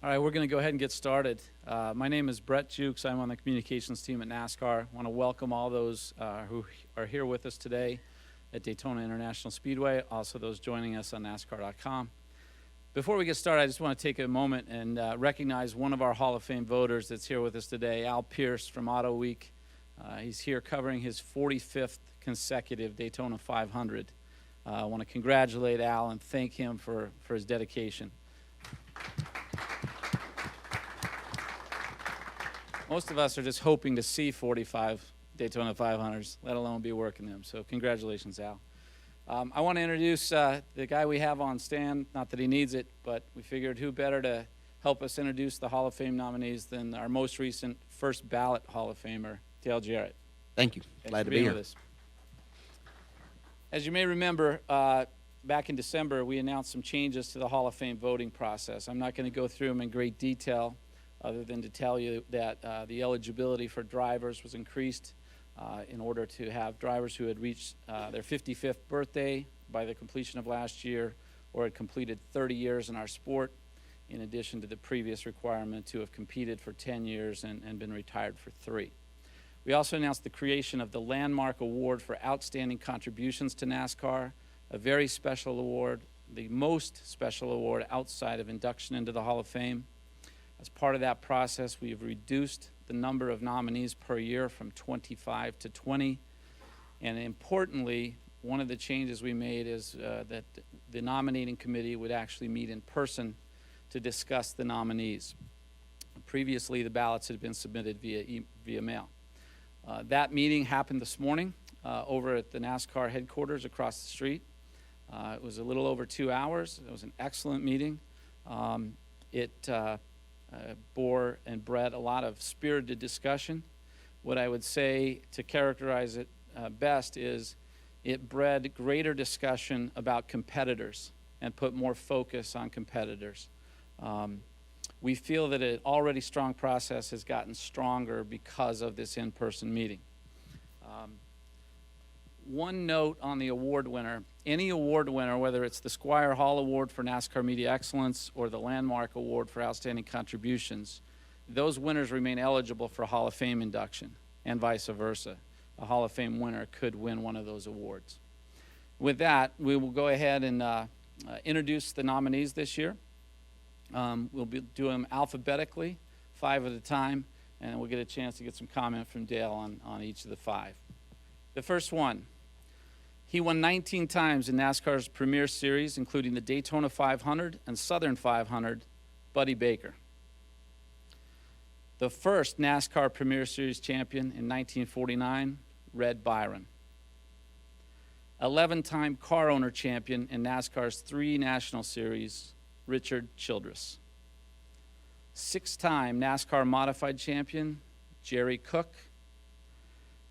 All right, we're going to go ahead and get started. My name is Brett Jukes. I'm on the communications team at NASCAR. I want to welcome all those who are here with us today at Daytona International Speedway, also those joining us on NASCAR.com. Before we get started, I just want to take a moment and recognize one of our Hall of Fame voters that's here with us today, Al Pierce from Auto Week. He's here covering his 45th consecutive Daytona 500. I want to congratulate Al and thank him for his dedication. Most of us are just hoping to see 45 Daytona 500s, let alone be working them. So congratulations, Al. I want to introduce the guy we have on stand. Not that he needs it, but we figured who better to help us introduce the Hall of Fame nominees than our most recent first ballot Hall of Famer, Dale Jarrett. Thank you. Glad to be here. With us. As you may remember, back in December, we announced some changes to the Hall of Fame voting process. I'm not going to go through them in great detail, other than to tell you that the eligibility for drivers was increased in order to have drivers who had reached their 55th birthday by the completion of last year or had completed 30 years in our sport, in addition to the previous requirement to have competed for 10 years and been retired for 3. We also announced the creation of the Landmark Award for Outstanding Contributions to NASCAR, a very special award, the most special award outside of induction into the Hall of Fame. As part of that process, we've reduced the number of nominees per year from 25 to 20. And importantly, one of the changes we made is that the nominating committee would actually meet in person to discuss the nominees. Previously, the ballots had been submitted via mail. That meeting happened this morning over at the NASCAR headquarters across the street. It was a little over 2 hours. It was an excellent meeting. It bore and bred a lot of spirited discussion. What I would say to characterize it best is it bred greater discussion about competitors and put more focus on competitors. We feel that an already strong process has gotten stronger because of this in-person meeting. One note on the award winner. Any award winner, whether it's the Squire Hall Award for NASCAR Media Excellence or the Landmark Award for Outstanding Contributions, those winners remain eligible for Hall of Fame induction and vice versa. A Hall of Fame winner could win one of those awards. With that, we will go ahead and introduce the nominees this year. We'll be doing them alphabetically, 5 at a time, and we'll get a chance to get some comment from Dale on each of the 5. The first one. He won 19 times in NASCAR's Premier Series, including the Daytona 500 and Southern 500, Buddy Baker. The first NASCAR Premier Series champion in 1949, Red Byron. 11-time car owner champion in NASCAR's 3 National Series, Richard Childress. 6-time NASCAR Modified champion, Jerry Cook.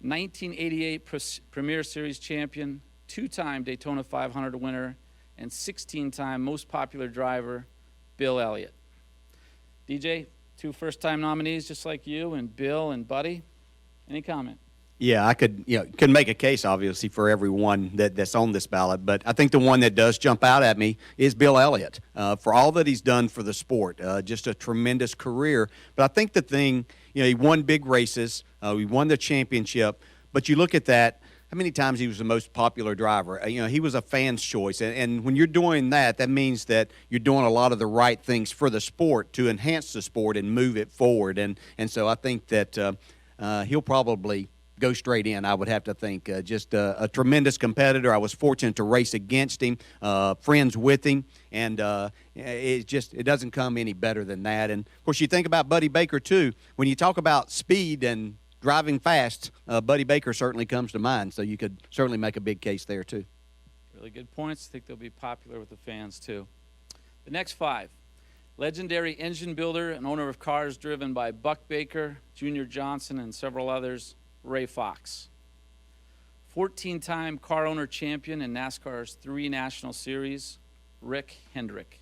1988 Premier Series champion, 2-time Daytona 500 winner, and 16-time most popular driver, Bill Elliott. DJ, 2 first-time nominees just like you, and Bill and Buddy. Any comment? Yeah, I could make a case, obviously, for everyone that's on this ballot, but I think the one that does jump out at me is Bill Elliott. For all that he's done for the sport, just a tremendous career. But I think the thing, he won big races, he won the championship, but you look at that, how many times he was the most popular driver? He was a fan's choice, and when you're doing that, that means that you're doing a lot of the right things for the sport to enhance the sport and move it forward, and so I think that he'll probably go straight in, I would have to think. Just a tremendous competitor. I was fortunate to race against him, friends with him, and it doesn't come any better than that. And, of course, you think about Buddy Baker, too. When you talk about speed and driving fast, Buddy Baker certainly comes to mind, so you could certainly make a big case there, too. Really good points. I think they'll be popular with the fans, too. The next 5. Legendary engine builder and owner of cars driven by Buck Baker, Junior Johnson, and several others, Ray Fox. 14-time car owner champion in NASCAR's 3 National Series, Rick Hendrick.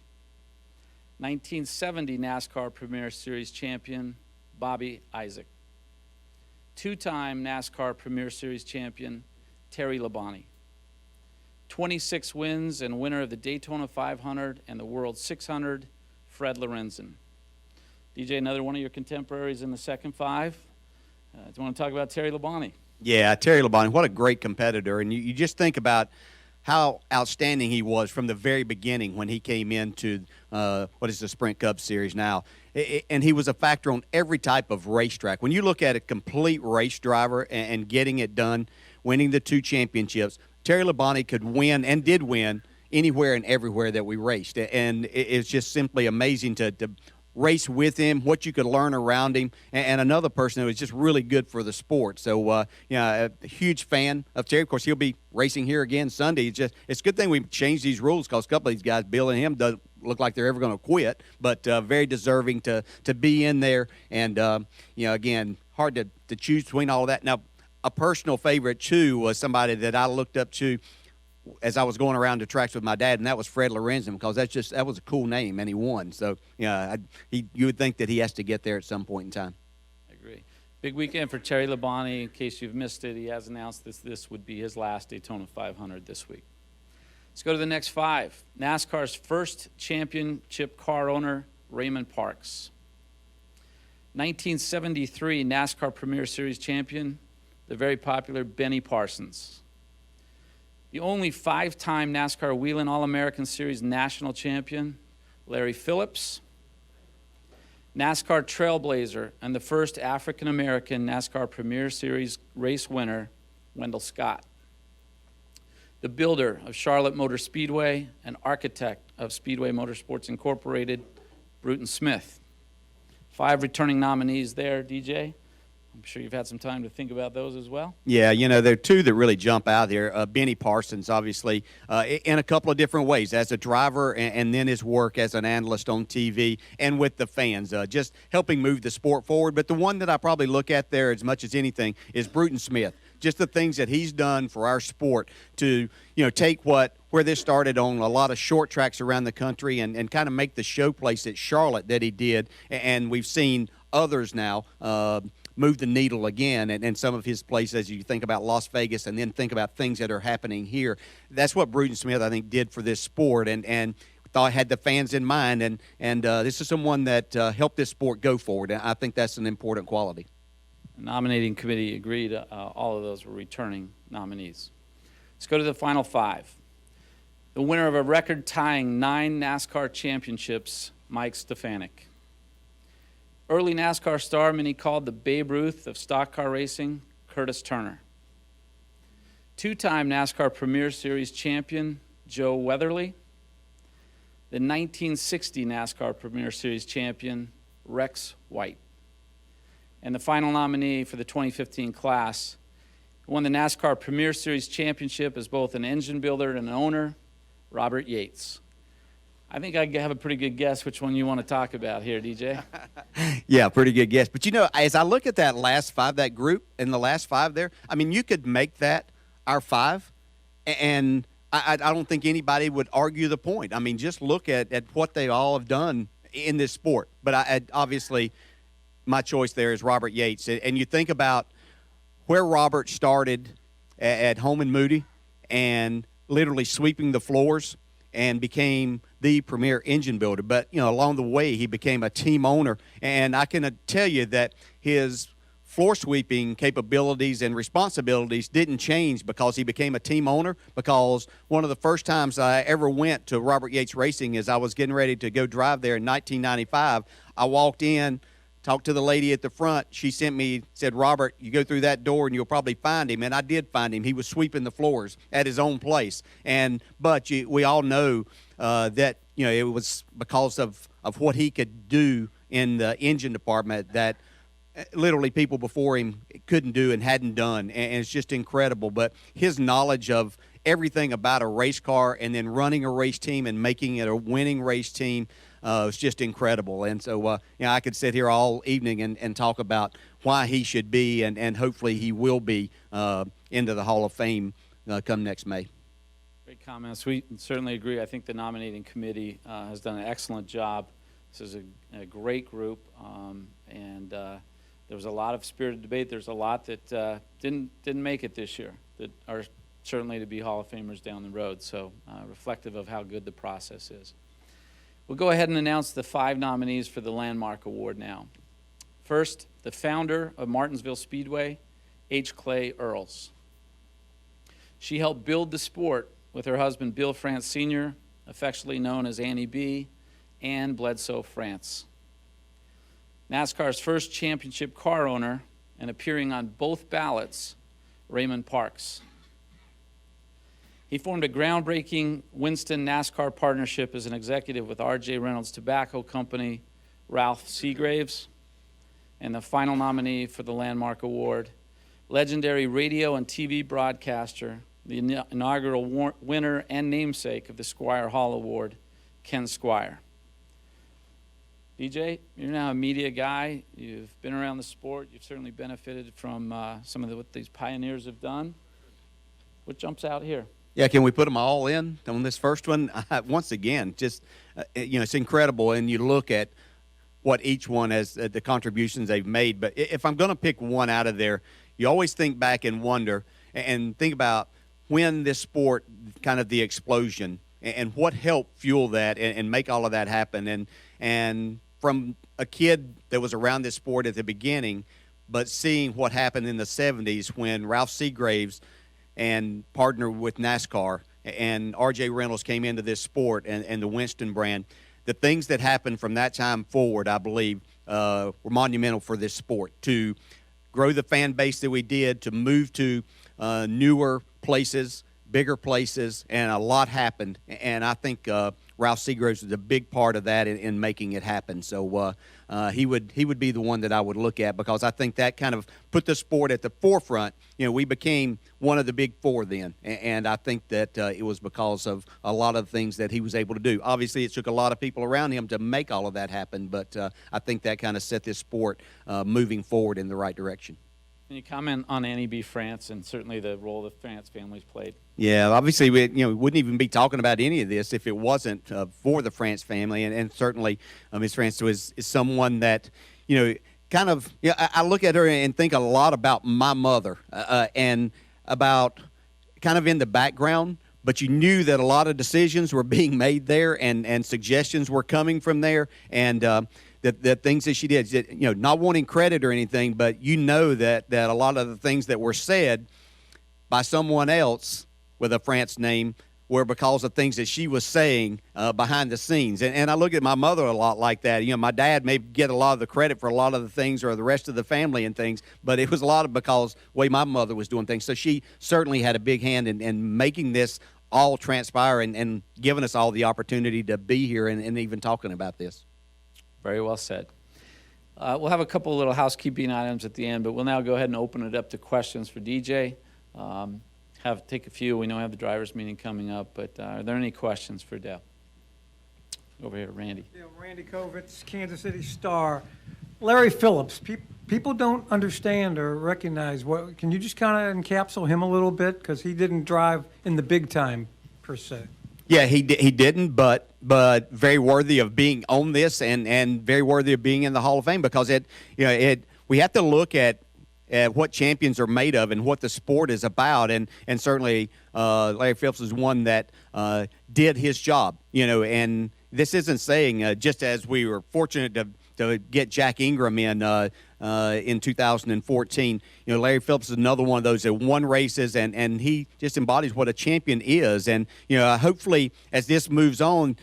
1970 NASCAR Premier Series champion, Bobby Isaac. 2-time NASCAR Premier Series champion, Terry Labonte. 26 wins and winner of the Daytona 500 and the World 600, Fred Lorenzen. DJ, another one of your contemporaries in the second five. Do you want to talk about Terry Labonte? Yeah, Terry Labonte, what a great competitor. And you just think about how outstanding he was from the very beginning when he came into what is the Sprint Cup Series now. And he was a factor on every type of racetrack. When you look at a complete race driver and getting it done, winning the 2 championships, Terry Labonte could win and did win anywhere and everywhere that we raced. And it's just simply amazing to race with him, what you could learn around him, and another person who was just really good for the sport. So, a huge fan of Terry. Of course, he'll be racing here again Sunday. It's a good thing we changed these rules because a couple of these guys, Bill and him, doesn't look like they're ever going to quit, but very deserving to be in there. And, again, hard to choose between all of that. Now, a personal favorite, too, was somebody that I looked up to as I was going around the tracks with my dad, and that was Fred Lorenzen, because that was a cool name, and he won. So, you would think that he has to get there at some point in time. I agree. Big weekend for Terry Labonte. In case you've missed it, he has announced this would be his last Daytona 500 this week. Let's go to the next 5. NASCAR's first championship car owner, Raymond Parks. 1973 NASCAR Premier Series champion, the very popular Benny Parsons. The only 5-time NASCAR Whelen All-American Series national champion, Larry Phillips. NASCAR Trailblazer and the first African-American NASCAR Premier Series race winner, Wendell Scott. The builder of Charlotte Motor Speedway and architect of Speedway Motorsports Incorporated, Bruton Smith. 5 returning nominees there, DJ. I'm sure you've had some time to think about those as well. Yeah, there are 2 that really jump out there. Benny Parsons, obviously, in a couple of different ways, as a driver and then his work as an analyst on TV and with the fans, just helping move the sport forward. But the one that I probably look at there as much as anything is Bruton Smith. Just the things that he's done for our sport to, take where this started on a lot of short tracks around the country and kind of make the showplace at Charlotte that he did. And we've seen others now move the needle again, and some of his places, as you think about Las Vegas and then think about things that are happening here. That's what Bruton Smith, I think, did for this sport, and thought had the fans in mind, and this is someone that helped this sport go forward, and I think that's an important quality. The nominating committee agreed all of those were returning nominees. Let's go to the final 5. The winner of a record-tying 9 NASCAR championships, Mike Stefanik. Early NASCAR star, many called the Babe Ruth of stock car racing, Curtis Turner. 2-time NASCAR Premier Series champion, Joe Weatherly. The 1960 NASCAR Premier Series champion, Rex White. And the final nominee for the 2015 class, who won the NASCAR Premier Series championship as both an engine builder and an owner, Robert Yates. I think I have a pretty good guess which one you want to talk about here, DJ. Yeah, pretty good guess. But, as I look at that last 5, that group, and the last 5 there, you could make that our 5, and I don't think anybody would argue the point. Just look at what they all have done in this sport. But obviously, my choice there is Robert Yates. And you think about where Robert started at Holman Moody and literally sweeping the floors and became the premier engine builder. But, along the way, he became a team owner. And I can tell you that his floor sweeping capabilities and responsibilities didn't change because he became a team owner, because one of the first times I ever went to Robert Yates Racing is I was getting ready to go drive there in 1995. I walked in, talked to the lady at the front. She said, Robert, you go through that door and you'll probably find him. And I did find him. He was sweeping the floors at his own place. But we all know that, it was because of what he could do in the engine department that literally people before him couldn't do and hadn't done. And it's just incredible. But his knowledge of everything about a race car and then running a race team and making it a winning race team, it's just incredible. And so, I could sit here all evening and talk about why he should be and hopefully he will be into the Hall of Fame come next May. Great comments. We certainly agree. I think the nominating committee has done an excellent job. This is a great group, and there was a lot of spirited debate. There's a lot that didn't make it this year that are certainly to be Hall of Famers down the road, so reflective of how good the process is. We'll go ahead and announce the 5 nominees for the Landmark Award now. First, the founder of Martinsville Speedway, H. Clay Earls. She helped build the sport with her husband, Bill France Sr., affectionately known as Annie B., and Bledsoe France. NASCAR's first championship car owner and appearing on both ballots, Raymond Parks. He formed a groundbreaking Winston NASCAR partnership as an executive with R.J. Reynolds Tobacco Company, Ralph Seagraves. And the final nominee for the Landmark Award, legendary radio and TV broadcaster, the inaugural winner and namesake of the Squire Hall Award, Ken Squire. DJ, you're now a media guy. You've been around the sport. You've certainly benefited from some of what these pioneers have done. What jumps out here? Yeah, can we put them all in on this first one? Once again, just, it's incredible. And you look at what each one has, the contributions they've made. But if I'm going to pick one out of there, you always think back and wonder and think about when this sport, kind of the explosion, and what helped fuel that and make all of that happen. And from a kid that was around this sport at the beginning, but seeing what happened in the 70s when Ralph Seagraves and partnered with NASCAR and R.J. Reynolds came into this sport and the Winston brand, the things that happened from that time forward, I believe, were monumental for this sport. To grow the fan base that we did, to move to newer places, bigger places, and a lot happened. And I think Ralph Seagraves was a big part of that in making it happen. So he would be the one that I would look at, because I think that kind of put the sport at the forefront. We became one of the big four then, and I think that it was because of a lot of things that he was able to do. Obviously, it took a lot of people around him to make all of that happen, but I think that kind of set this sport moving forward in the right direction. Can you comment on Annie B. France and certainly the role the France family's played? Yeah, obviously, we wouldn't even be talking about any of this if it wasn't for the France family, and certainly Ms. France is someone that, kind of, I look at her and think a lot about my mother and about kind of in the background, but you knew that a lot of decisions were being made there and suggestions were coming from there, and the things that she did, not wanting credit or anything, but that a lot of the things that were said by someone else with a France name were because of things that she was saying behind the scenes. And I look at my mother a lot like that. My dad may get a lot of the credit for a lot of the things, or the rest of the family and things, but it was a lot of because the way my mother was doing things. So she certainly had a big hand in making this all transpire and giving us all the opportunity to be here and even talking about this. Very well said. We'll have a couple little housekeeping items at the end, but we'll now go ahead and open it up to questions for DJ. Take a few. We know we have the drivers' meeting coming up, but are there any questions for Dale? Over here, Randy. Yeah, Randy Kovitz, Kansas City Star. Larry Phillips, people don't understand or recognize. Can you just kind of encapsulate him a little bit? Because he didn't drive in the big time, per se. Yeah, he didn't, but very worthy of being on this and very worthy of being in the Hall of Fame, because we have to look at what champions are made of and what the sport is about, and certainly Larry Phillips is one that did his job, and this isn't saying just as we were fortunate to get Jack Ingram in 2014. Larry Phillips is another one of those that won races, and he just embodies what a champion is. And hopefully, as this moves on,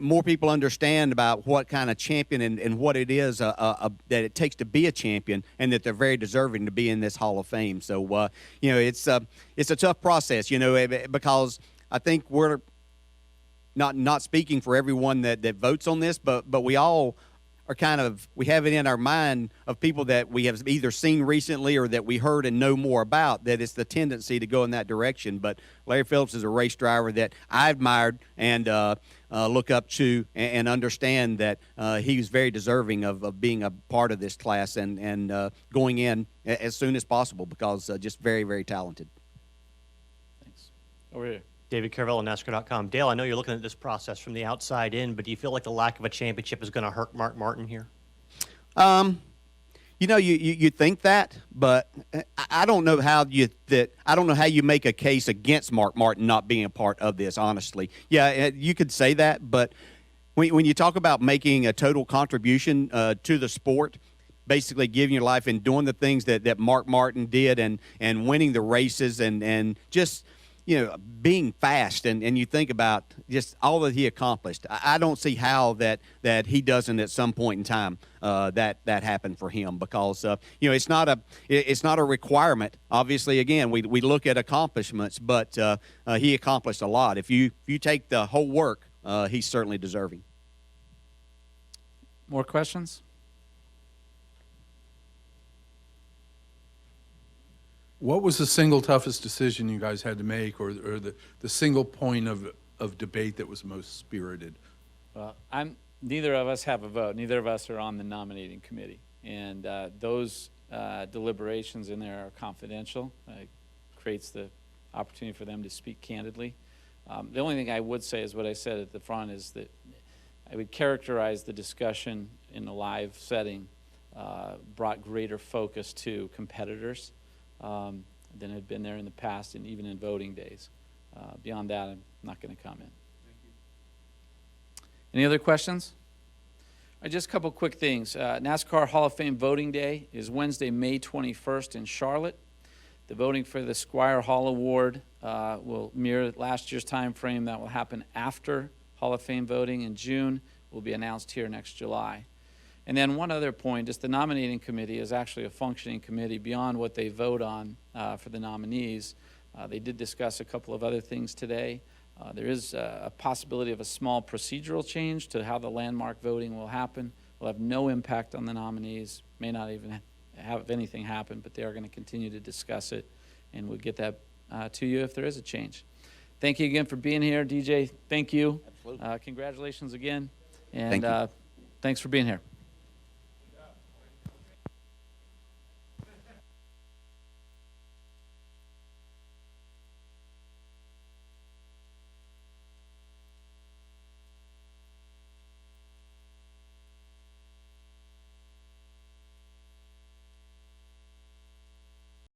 more people understand about what kind of champion and what it is that it takes to be a champion, and that they're very deserving to be in this Hall of Fame. So it's a tough process, because I think we're not speaking for everyone that votes on this, but we all are we have it in our mind of people that we have either seen recently or that we heard and know more about, that it's the tendency to go in that direction. But Larry Phillips is a race driver that I admired and look up to, and understand that he was very deserving of being a part of this class and going in as soon as possible, because just very, very talented. Thanks. Over here. David Carvel, NASCAR.com. Dale, I know you're looking at this process from the outside in, but do you feel like the lack of a championship is going to hurt Mark Martin here? You think that, but I don't know how you make a case against Mark Martin not being a part of this, honestly. Yeah, you could say that, but when you talk about making a total contribution to the sport, basically giving your life and doing the things that Mark Martin did and winning the races and just, being fast and you think about just all that he accomplished. I don't see how that he doesn't at some point in time that happened for him because it's not a requirement. Obviously, again, we look at accomplishments, but he accomplished a lot. If you take the whole work, he's certainly deserving. More questions? What was the single toughest decision you guys had to make, or the single point of debate that was most spirited? Well, neither of us have a vote. Neither of us are on the nominating committee. And those deliberations in there are confidential. It creates the opportunity for them to speak candidly. The only thing I would say is what I said at the front is that I would characterize the discussion in a live setting brought greater focus to competitors than had been there in the past and even in voting days. Beyond that, I'm not going to comment. Any other questions? Just a couple quick things. NASCAR Hall of Fame Voting Day is Wednesday, May 21st in Charlotte. The voting for the Squire Hall Award will mirror last year's time frame. That will happen after Hall of Fame voting in June. Will be announced here next July. And then one other point, just the nominating committee is actually a functioning committee beyond what they vote on for the nominees. They did discuss a couple of other things today. There is a possibility of a small procedural change to how the landmark voting will happen. Will have no impact on the nominees, may not even have anything happen, but they are going to continue to discuss it, and we'll get that to you if there is a change. Thank you again for being here, DJ. Thank you. Absolutely. Congratulations again, and Thank you. thanks for being here.